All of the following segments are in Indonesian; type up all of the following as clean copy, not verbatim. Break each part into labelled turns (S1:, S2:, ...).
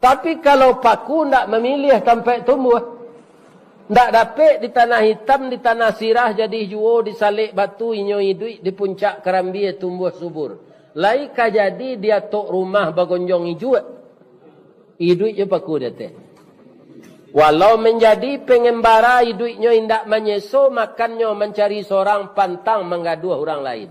S1: Tapi kalau paku ndak memilih sampai tumbuh, ndak dapat di tanah hitam, di tanah sirah jadi juo, disalik batu, inyo hidup di puncak kerambi tumbuh subur. Lai ka jadi dia tok rumah bagonjong hijau. Hidupnya paku dia teh. Walau menjadi pengembara hidupnya indak menyeso, makannya mencari seorang pantang menggaduh orang lain.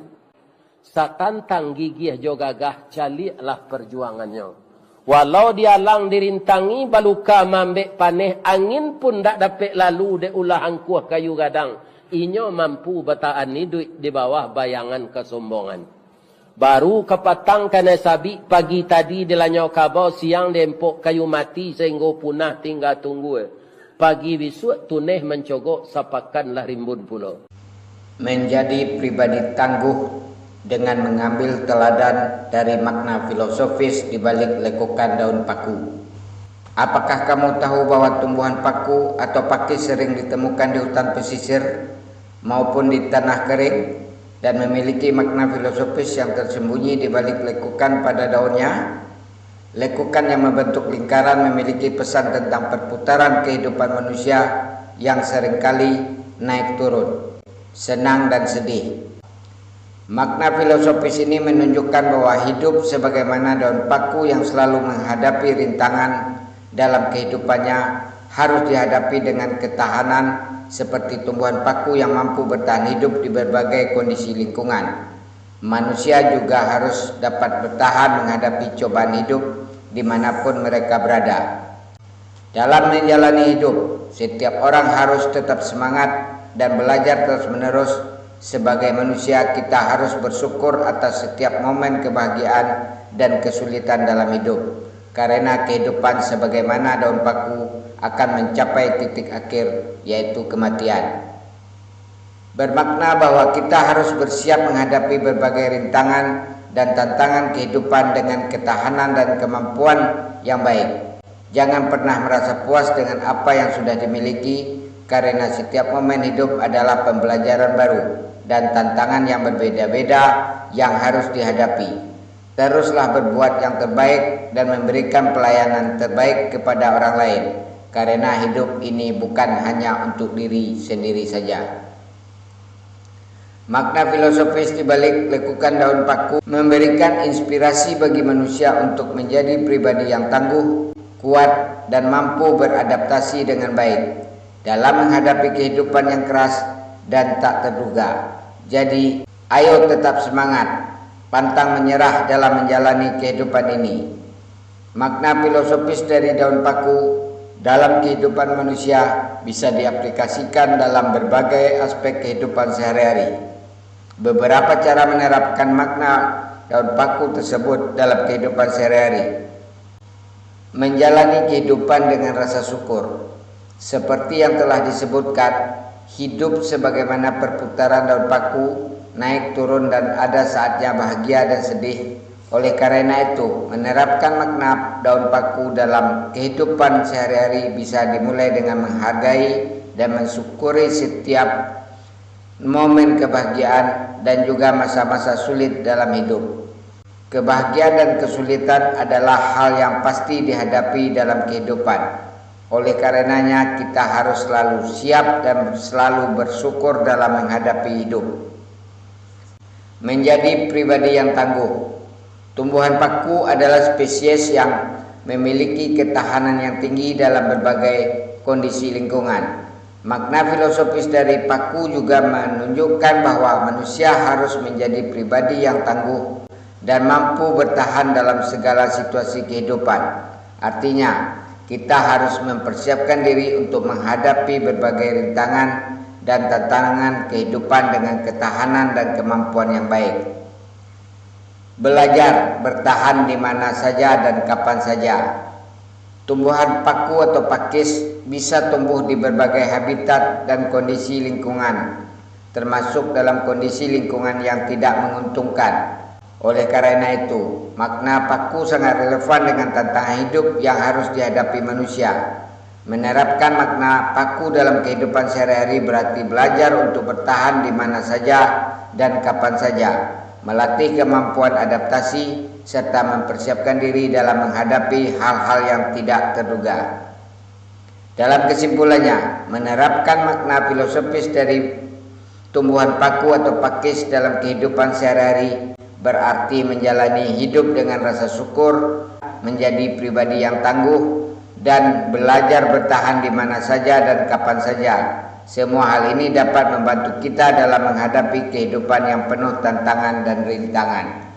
S1: Satantang gigih jo gagah calilah perjuangannya. Walau dia lang dirintangi baluka mambek paneh, angin pun tak dapat lalu de ulah angkuh kayu gadang. Inyo mampu bertahan hidup di bawah bayangan kesombongan. Baru kepatang kena sabi pagi tadi dilanyau kabau, siang dempok kayu mati sehingga punah tinggal tunggu. Pagi besok tuneh mencogok sapakanlah rimbun pulau.
S2: Menjadi pribadi tangguh dengan mengambil teladan dari makna filosofis di balik lekukan daun paku. Apakah kamu tahu bahwa tumbuhan paku atau pakis sering ditemukan di hutan pesisir maupun di tanah kering dan memiliki makna filosofis yang tersembunyi di balik lekukan pada daunnya? Lekukan yang membentuk lingkaran memiliki pesan tentang perputaran kehidupan manusia yang seringkali naik turun, senang dan sedih. Makna filosofis ini menunjukkan bahwa hidup sebagaimana daun paku yang selalu menghadapi rintangan dalam kehidupannya harus dihadapi dengan ketahanan seperti tumbuhan paku yang mampu bertahan hidup di berbagai kondisi lingkungan. Manusia juga harus dapat bertahan menghadapi cobaan hidup dimanapun mereka berada. Dalam menjalani hidup, setiap orang harus tetap semangat dan belajar terus-menerus. Sebagai manusia, kita harus bersyukur atas setiap momen kebahagiaan dan kesulitan dalam hidup. Karena kehidupan sebagaimana daun paku akan mencapai titik akhir, yaitu kematian. Bermakna bahwa kita harus bersiap menghadapi berbagai rintangan dan tantangan kehidupan dengan ketahanan dan kemampuan yang baik. Jangan pernah merasa puas dengan apa yang sudah dimiliki, karena setiap momen hidup adalah pembelajaran baru dan tantangan yang berbeda-beda yang harus dihadapi. Teruslah berbuat yang terbaik dan memberikan pelayanan terbaik kepada orang lain, karena hidup ini bukan hanya untuk diri sendiri saja. Makna filosofis di balik lekukan daun paku memberikan inspirasi bagi manusia untuk menjadi pribadi yang tangguh, kuat, dan mampu beradaptasi dengan baik dalam menghadapi kehidupan yang keras dan tak terduga. Jadi, ayo tetap semangat, pantang menyerah dalam menjalani kehidupan ini. Makna filosofis dari daun paku dalam kehidupan manusia bisa diaplikasikan dalam berbagai aspek kehidupan sehari-hari. Beberapa cara menerapkan makna daun paku tersebut dalam kehidupan sehari-hari. Menjalani kehidupan dengan rasa syukur. Seperti yang telah disebutkan, hidup sebagaimana perputaran daun paku, naik turun dan ada saatnya bahagia dan sedih. Oleh karena itu, menerapkan makna daun paku dalam kehidupan sehari-hari bisa dimulai dengan menghargai dan mensyukuri setiap momen kebahagiaan dan juga masa-masa sulit dalam hidup. Kebahagiaan dan kesulitan adalah hal yang pasti dihadapi dalam kehidupan. Oleh karenanya kita harus selalu siap dan selalu bersyukur dalam menghadapi hidup. Menjadi pribadi yang tangguh. Tumbuhan paku adalah spesies yang memiliki ketahanan yang tinggi dalam berbagai kondisi lingkungan. Makna filosofis dari paku juga menunjukkan bahwa manusia harus menjadi pribadi yang tangguh dan mampu bertahan dalam segala situasi kehidupan. Artinya, kita harus mempersiapkan diri untuk menghadapi berbagai rintangan dan tantangan kehidupan dengan ketahanan dan kemampuan yang baik. Belajar bertahan di mana saja dan kapan saja. Tumbuhan paku atau pakis bisa tumbuh di berbagai habitat dan kondisi lingkungan, termasuk dalam kondisi lingkungan yang tidak menguntungkan. Oleh karena itu, makna paku sangat relevan dengan tantangan hidup yang harus dihadapi manusia. Menerapkan makna paku dalam kehidupan sehari-hari berarti belajar untuk bertahan di mana saja dan kapan saja. melatih kemampuan adaptasi, serta mempersiapkan diri dalam menghadapi hal-hal yang tidak terduga. Dalam kesimpulannya, menerapkan makna filosofis dari tumbuhan paku atau pakis dalam kehidupan sehari-hari berarti menjalani hidup dengan rasa syukur, menjadi pribadi yang tangguh, dan belajar bertahan di mana saja dan kapan saja. Semua hal ini dapat membantu kita dalam menghadapi kehidupan yang penuh tantangan dan rintangan.